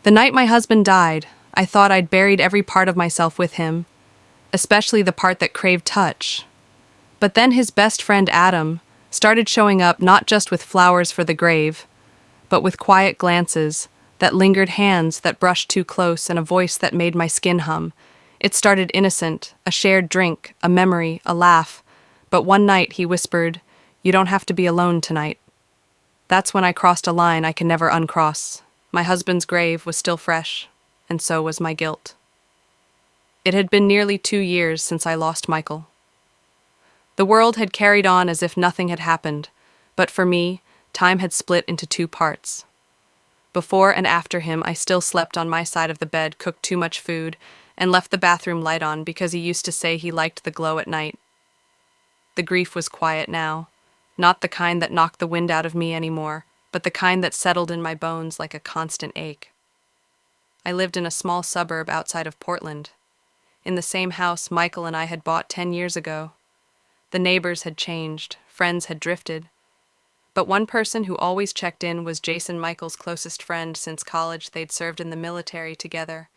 The night my husband died, I thought I'd buried every part of myself with him, especially the part that craved touch. But then his best friend Adam started showing up not just with flowers for the grave, but with quiet glances that lingered, hands that brushed too close, and a voice that made my skin hum. It started innocent, a shared drink, a memory, a laugh. But one night he whispered, "You don't have to be alone tonight." That's when I crossed a line I can never uncross. My husband's grave was still fresh, and so was my guilt. It had been nearly 2 years since I lost Michael. The world had carried on as if nothing had happened, but for me, time had split into two parts. Before and after him, I still slept on my side of the bed, cooked too much food, and left the bathroom light on because he used to say he liked the glow at night. The grief was quiet now, not the kind that knocked the wind out of me anymore, but the kind that settled in my bones like a constant ache. I lived in a small suburb outside of Portland, in the same house Michael and I had bought 10 years ago. The neighbors had changed, friends had drifted, but one person who always checked in was Jason, Michael's closest friend since college. They'd served in the military together,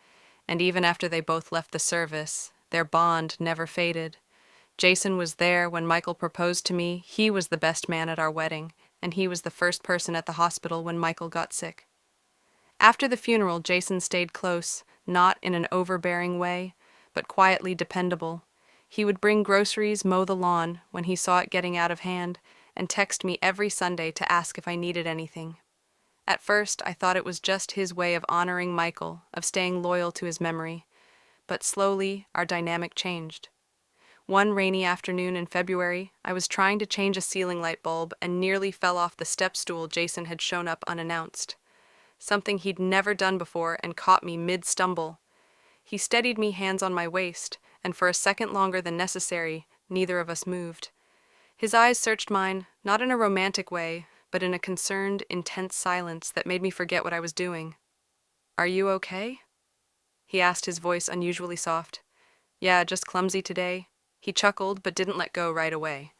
and even after they both left the service, their bond never faded. Jason was there when Michael proposed to me. He was the best man at our wedding, and he was the first person at the hospital when Michael got sick. After the funeral, Jason stayed close, not in an overbearing way, but quietly dependable. He would bring groceries, mow the lawn when he saw it getting out of hand, and text me every Sunday to ask if I needed anything. At first, I thought it was just his way of honoring Michael, of staying loyal to his memory. But slowly, our dynamic changed. One rainy afternoon in February, I was trying to change a ceiling light bulb and nearly fell off the step stool. Jason had shown up unannounced, something he'd never done before, and caught me mid-stumble. He steadied me, hands on my waist, and for a second longer than necessary, neither of us moved. His eyes searched mine, not in a romantic way, but in a concerned, intense silence that made me forget what I was doing. "Are you okay?" he asked, his voice unusually soft. "Yeah, just clumsy today." He chuckled, but didn't let go right away.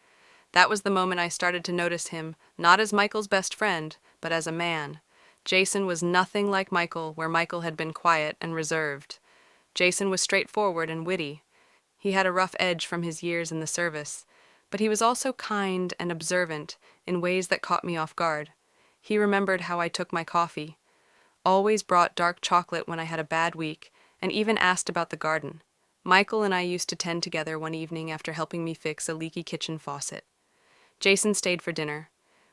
That was the moment I started to notice him, not as Michael's best friend, but as a man. Jason was nothing like Michael, where Michael had been quiet and reserved. Jason was straightforward and witty. He had a rough edge from his years in the service, but he was also kind and observant in ways that caught me off guard. He remembered how I took my coffee, always brought dark chocolate when I had a bad week, and even asked about the garden. Michael and I used to tend together one evening after helping me fix a leaky kitchen faucet. Jason stayed for dinner.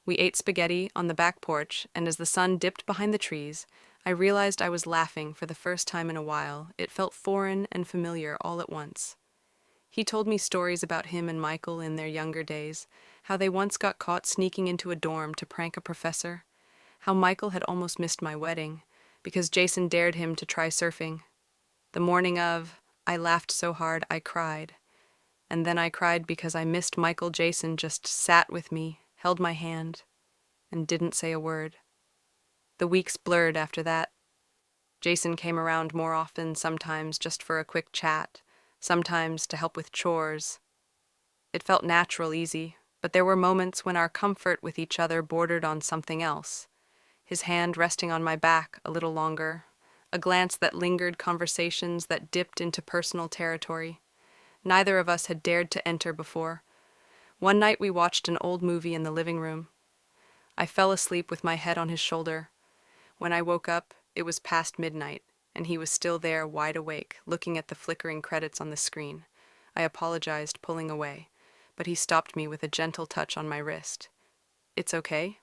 We ate spaghetti on the back porch, and as the sun dipped behind the trees, I realized I was laughing for the first time in a while. It felt foreign and familiar all at once. He told me stories about him and Michael in their younger days, how they once got caught sneaking into a dorm to prank a professor, how Michael had almost missed my wedding because Jason dared him to try surfing. The morning of, I laughed so hard I cried. And then I cried because I missed Michael. Jason just sat with me, held my hand, and didn't say a word. The weeks blurred after that. Jason came around more often, sometimes just for a quick chat, sometimes to help with chores. It felt natural, easy, but there were moments when our comfort with each other bordered on something else. His hand resting on my back a little longer, a glance that lingered, conversations that dipped into personal territory. Neither of us had dared to enter before. One night we watched an old movie in the living room. I fell asleep with my head on his shoulder. When I woke up, it was past midnight, and he was still there, wide awake, looking at the flickering credits on the screen. I apologized, pulling away, but he stopped me with a gentle touch on my wrist. "It's okay,"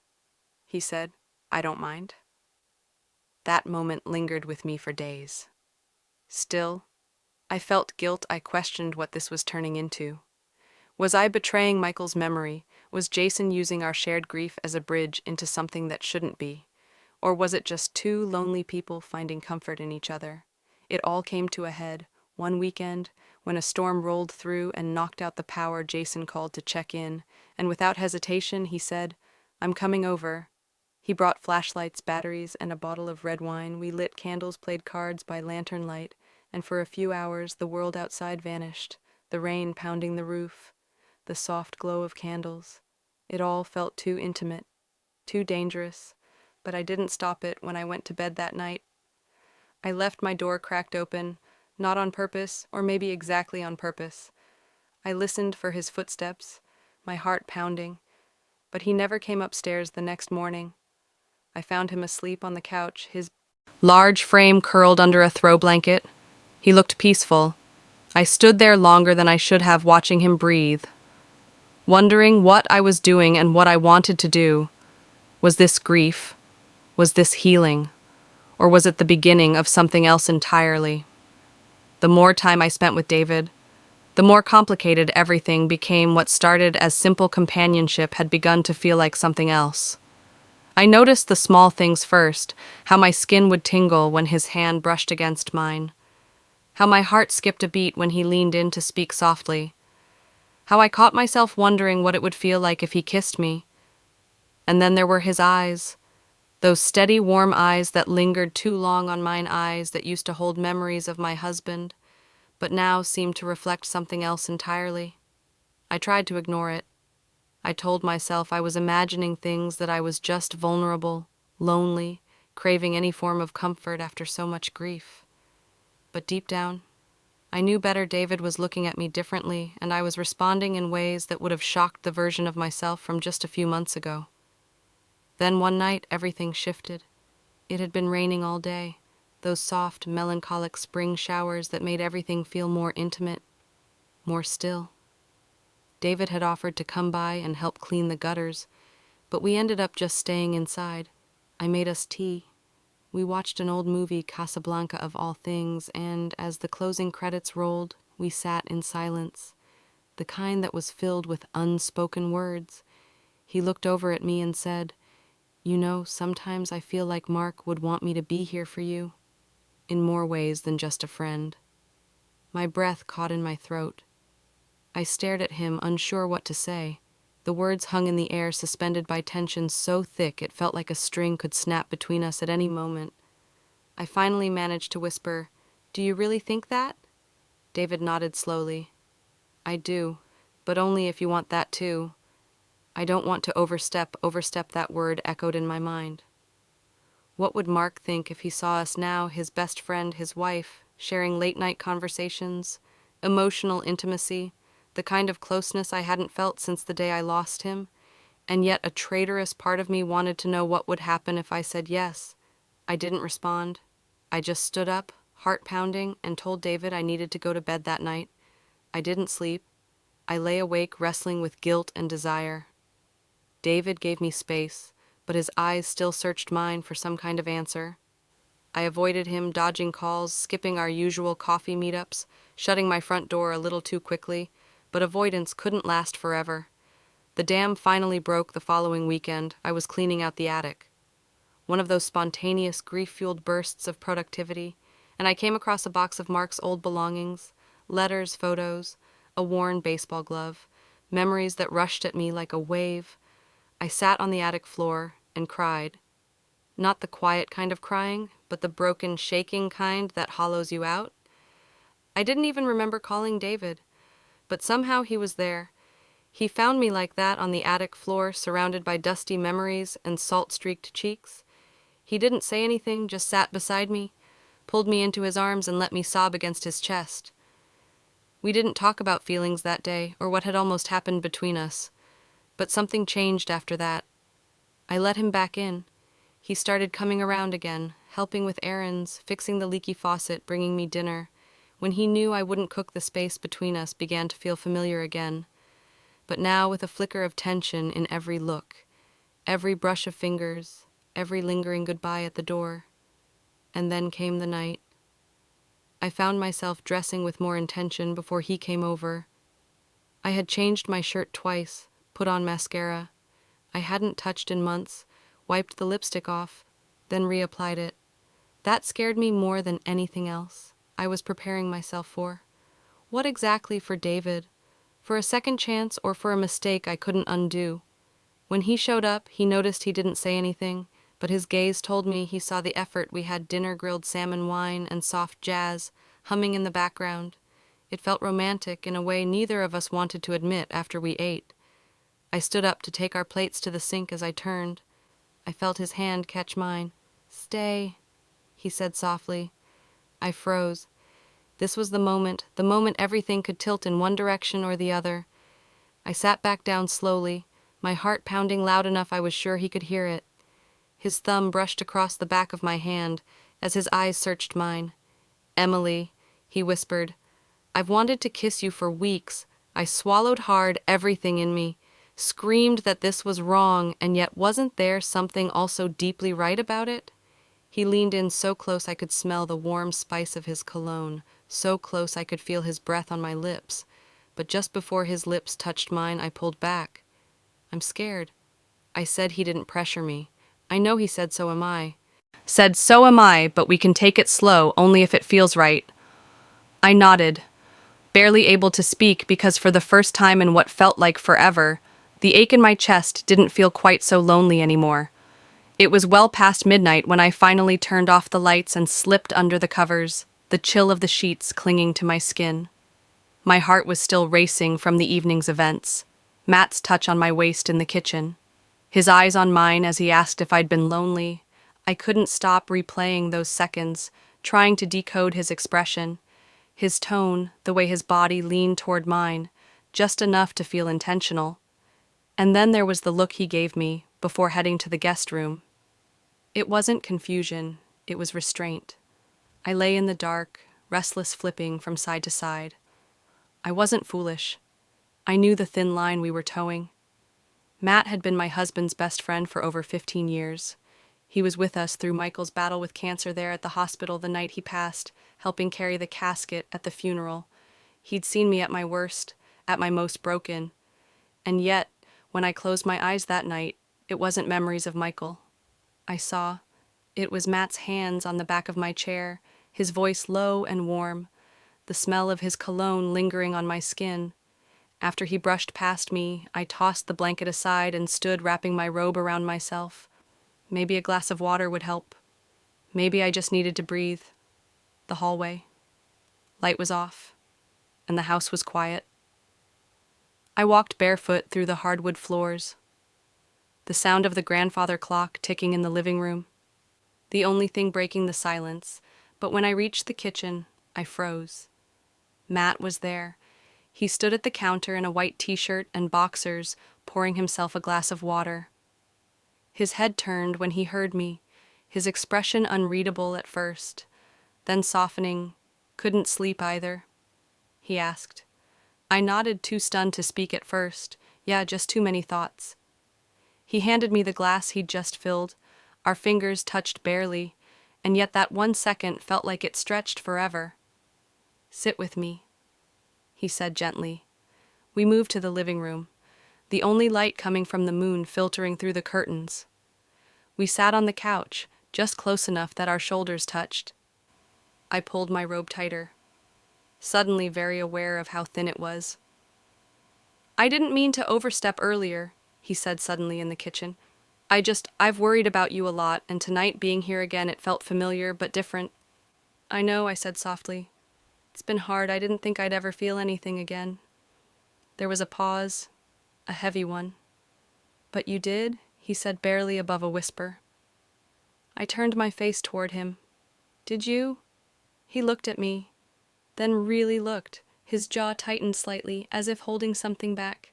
he said. "I don't mind." That moment lingered with me for days. Still, I felt guilt. I questioned what this was turning into. Was I betraying Michael's memory? Was Jason using our shared grief as a bridge into something that shouldn't be? Or was it just two lonely people finding comfort in each other? It all came to a head one weekend when a storm rolled through and knocked out the power. Jason called to check in, and without hesitation he said, "I'm coming over." He brought flashlights, batteries, and a bottle of red wine. We lit candles, played cards by lantern light, and for a few hours the world outside vanished, the rain pounding the roof, the soft glow of candles. It all felt too intimate, too dangerous, but I didn't stop it when I went to bed that night. I left my door cracked open, not on purpose, or maybe exactly on purpose. I listened for his footsteps, my heart pounding, but he never came upstairs the next morning. I found him asleep on the couch, his large frame curled under a throw blanket. He looked peaceful. I stood there longer than I should have, watching him breathe, wondering what I was doing and what I wanted to do. Was this grief? Was this healing? Or was it the beginning of something else entirely? The more time I spent with David, the more complicated everything became. What started as simple companionship had begun to feel like something else. I noticed the small things first, how my skin would tingle when his hand brushed against mine, how my heart skipped a beat when he leaned in to speak softly, how I caught myself wondering what it would feel like if he kissed me. And then there were his eyes, those steady, warm eyes that lingered too long on mine, eyes that used to hold memories of my husband, but now seemed to reflect something else entirely. I tried to ignore it. I told myself I was imagining things, that I was just vulnerable, lonely, craving any form of comfort after so much grief. But deep down, I knew better. David was looking at me differently, and I was responding in ways that would have shocked the version of myself from just a few months ago. Then one night, everything shifted. It had been raining all day, those soft, melancholic spring showers that made everything feel more intimate, more still. David had offered to come by and help clean the gutters, but we ended up just staying inside. I made us tea. We watched an old movie, Casablanca of all things, and as the closing credits rolled, we sat in silence, the kind that was filled with unspoken words. He looked over at me and said, "You know, sometimes I feel like Mark would want me to be here for you, in more ways than just a friend." My breath caught in my throat. I stared at him, unsure what to say. The words hung in the air, suspended by tension so thick it felt like a string could snap between us at any moment. I finally managed to whisper, "Do you really think that?" David nodded slowly. "I do, but only if you want that too. I don't want to overstep." That word echoed in my mind. What would Mark think if he saw us now, his best friend, his wife, sharing late-night conversations, emotional intimacy, the kind of closeness I hadn't felt since the day I lost him? And yet a traitorous part of me wanted to know what would happen if I said yes. I didn't respond. I just stood up, heart pounding, and told David I needed to go to bed that night. I didn't sleep. I lay awake, wrestling with guilt and desire. David gave me space, but his eyes still searched mine for some kind of answer. I avoided him, dodging calls, skipping our usual coffee meetups, shutting my front door a little too quickly, but avoidance couldn't last forever. The dam finally broke the following weekend. I was cleaning out the attic. One of those spontaneous, grief-fueled bursts of productivity, and I came across a box of Mark's old belongings, letters, photos, a worn baseball glove, memories that rushed at me like a wave. I sat on the attic floor and cried. Not the quiet kind of crying, but the broken, shaking kind that hollows you out. I didn't even remember calling David, but somehow he was there. He found me like that on the attic floor, surrounded by dusty memories and salt-streaked cheeks. He didn't say anything, just sat beside me, pulled me into his arms and let me sob against his chest. We didn't talk about feelings that day, or what had almost happened between us, but something changed after that. I let him back in. He started coming around again, helping with errands, fixing the leaky faucet, bringing me dinner. When he knew I wouldn't cook, the space between us began to feel familiar again. But now with a flicker of tension in every look, every brush of fingers, every lingering goodbye at the door. And then came the night. I found myself dressing with more intention before he came over. I had changed my shirt twice, put on mascara. I hadn't touched in months, wiped the lipstick off, then reapplied it. That scared me more than anything else. I was preparing myself for. What exactly? For David? For a second chance, or for a mistake I couldn't undo? When he showed up, he noticed he didn't say anything, but his gaze told me he saw the effort. We had dinner, grilled salmon, wine, and soft jazz, humming in the background. It felt romantic in a way neither of us wanted to admit after we ate. I stood up to take our plates to the sink. As I turned, I felt his hand catch mine. "Stay," he said softly. I froze. This was the moment everything could tilt in one direction or the other. I sat back down slowly, my heart pounding loud enough I was sure he could hear it. His thumb brushed across the back of my hand as his eyes searched mine. "Emily," he whispered, "I've wanted to kiss you for weeks." I swallowed hard, everything in me, screamed that this was wrong, and yet wasn't there something also deeply right about it? He leaned in so close I could smell the warm spice of his cologne, so close I could feel his breath on my lips. But just before his lips touched mine, I pulled back. "I'm scared." I said he didn't pressure me. I know he said so am I. Said so am I, but we can take it slow, only if it feels right. I nodded, barely able to speak because for the first time in what felt like forever, the ache in my chest didn't feel quite so lonely anymore. It was well past midnight when I finally turned off the lights and slipped under the covers, the chill of the sheets clinging to my skin. My heart was still racing from the evening's events. Matt's touch on my waist in the kitchen, his eyes on mine as he asked if I'd been lonely. I couldn't stop replaying those seconds, trying to decode his expression, his tone, the way his body leaned toward mine, just enough to feel intentional. And then there was the look he gave me before heading to the guest room. It wasn't confusion, it was restraint. I lay in the dark, restless flipping from side to side. I wasn't foolish. I knew the thin line we were towing. Matt had been my husband's best friend for over 15 years. He was with us through Michael's battle with cancer there at the hospital the night he passed, helping carry the casket at the funeral. He'd seen me at my worst, at my most broken. And yet, when I closed my eyes that night, it wasn't memories of Michael. I saw. It was Matt's hands on the back of my chair, his voice low and warm, the smell of his cologne lingering on my skin. After he brushed past me, I tossed the blanket aside and stood wrapping my robe around myself. Maybe a glass of water would help. Maybe I just needed to breathe. The hallway. Light was off, and the house was quiet. I walked barefoot through the hardwood floors. The sound of the grandfather clock ticking in the living room. The only thing breaking the silence, but when I reached the kitchen, I froze. Matt was there. He stood at the counter in a white t-shirt and boxers, pouring himself a glass of water. His head turned when he heard me, his expression unreadable at first, then softening. "Couldn't sleep either?" he asked. I nodded, too stunned to speak at first. Yeah, just too many thoughts. He handed me the glass he'd just filled. Our fingers touched barely, and yet that 1 second felt like it stretched forever. "Sit with me," he said gently. We moved to the living room, the only light coming from the moon filtering through the curtains. We sat on the couch, just close enough that our shoulders touched. I pulled my robe tighter, suddenly very aware of how thin it was. "I didn't mean to overstep earlier," he said suddenly in the kitchen. I've worried about you a lot, and tonight being here again, it felt familiar but different." "I know," I said softly. "It's been hard. I didn't think I'd ever feel anything again." There was a pause, a heavy one. "But you did?" he said barely above a whisper. I turned my face toward him. "Did you?" He looked at me, then really looked. His jaw tightened slightly, as if holding something back.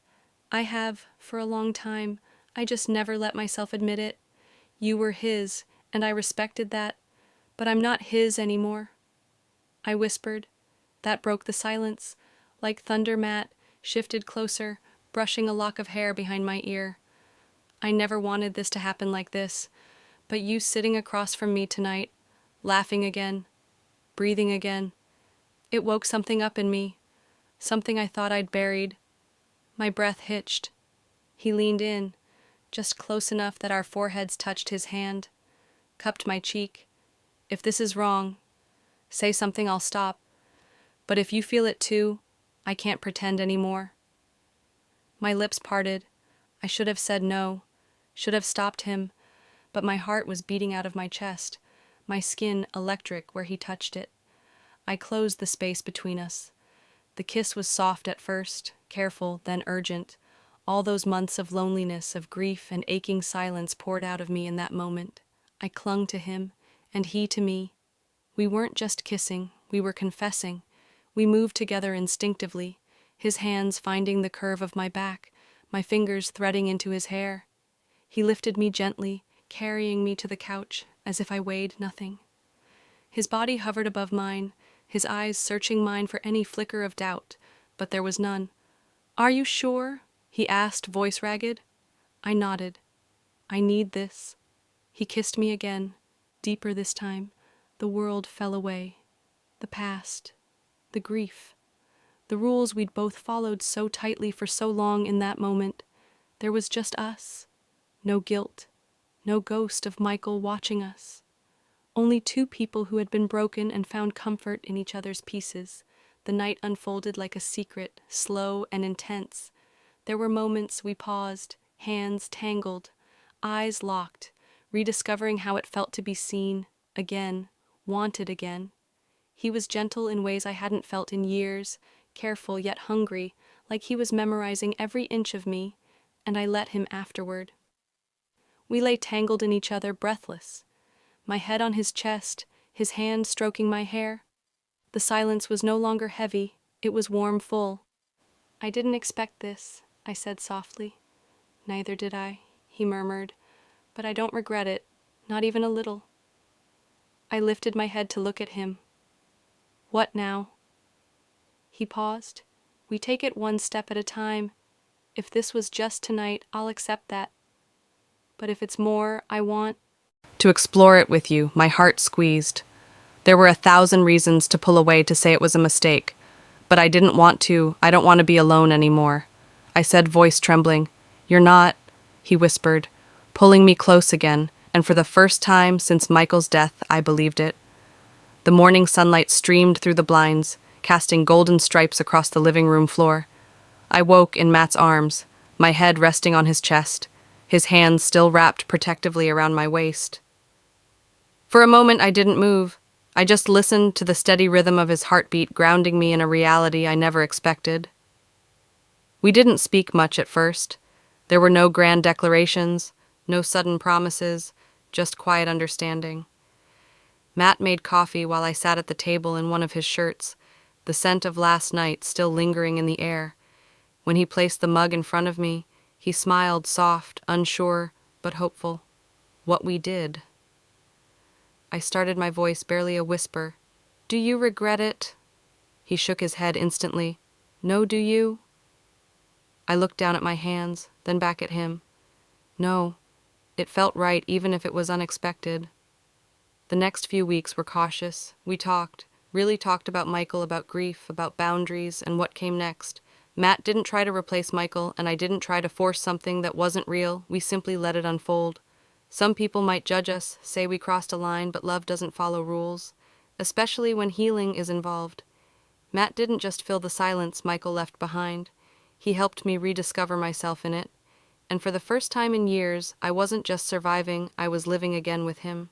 "I have, for a long time. I just never let myself admit it. You were his, and I respected that, but I'm not his anymore." I whispered. That broke the silence. Like thunder, Matt shifted closer, brushing a lock of hair behind my ear. "I never wanted this to happen like this, but you sitting across from me tonight, laughing again, breathing again, it woke something up in me, something I thought I'd buried." My breath hitched. He leaned in, just close enough that our foreheads touched his hand, cupped my cheek. "If this is wrong, say something, I'll stop. But if you feel it too, I can't pretend anymore." My lips parted. I should have said no, should have stopped him, but my heart was beating out of my chest, my skin electric where he touched it. I closed the space between us. The kiss was soft at first, careful, then urgent. All those months of loneliness, of grief and aching silence poured out of me in that moment. I clung to him, and he to me. We weren't just kissing, we were confessing. We moved together instinctively, his hands finding the curve of my back, my fingers threading into his hair. He lifted me gently, carrying me to the couch as if I weighed nothing. His body hovered above mine, his eyes searching mine for any flicker of doubt, but there was none. "Are you sure?" he asked, voice ragged. I nodded. "I need this." He kissed me again, deeper this time. The world fell away. The past. The grief. The rules we'd both followed so tightly for so long in that moment. There was just us. No guilt. No ghost of Michael watching us. Only two people who had been broken and found comfort in each other's pieces. The night unfolded like a secret, slow and intense. There were moments we paused, hands tangled, eyes locked, rediscovering how it felt to be seen, again, wanted again. He was gentle in ways I hadn't felt in years, careful yet hungry, like he was memorizing every inch of me, and I let him afterward. We lay tangled in each other, breathless. My head on his chest, his hand stroking my hair. The silence was no longer heavy, it was warm, full. "I didn't expect this," I said softly. "Neither did I," he murmured, "but I don't regret it, not even a little." I lifted my head to look at him. "What now?" He paused. "We take it one step at a time. If this was just tonight, I'll accept that. But if it's more, I want to explore it with you." My heart squeezed. There were 1,000 reasons to pull away, to say it was a mistake. But I didn't want to. I don't want to be alone anymore. I said, voice trembling. "You're not," he whispered, pulling me close again, and for the first time since Michael's death, I believed it. The morning sunlight streamed through the blinds, casting golden stripes across the living room floor. I woke in Matt's arms, my head resting on his chest, his hands still wrapped protectively around my waist. For a moment, I didn't move. I just listened to the steady rhythm of his heartbeat, grounding me in a reality I never expected. We didn't speak much at first. There were no grand declarations, no sudden promises, just quiet understanding. Matt made coffee while I sat at the table in one of his shirts, the scent of last night still lingering in the air. When he placed the mug in front of me, he smiled, soft, unsure, but hopeful. "What we did." I started, my voice barely a whisper. "Do you regret it?" He shook his head instantly. "No, do you?" I looked down at my hands, then back at him. No, it felt right even if it was unexpected. The next few weeks were cautious. We talked, really talked about Michael, about grief, about boundaries, and what came next. Matt didn't try to replace Michael, and I didn't try to force something that wasn't real. We simply let it unfold. Some people might judge us, say we crossed a line, but love doesn't follow rules, especially when healing is involved. Matt didn't just fill the silence Michael left behind. He helped me rediscover myself in it, and for the first time in years, I wasn't just surviving, I was living again with him.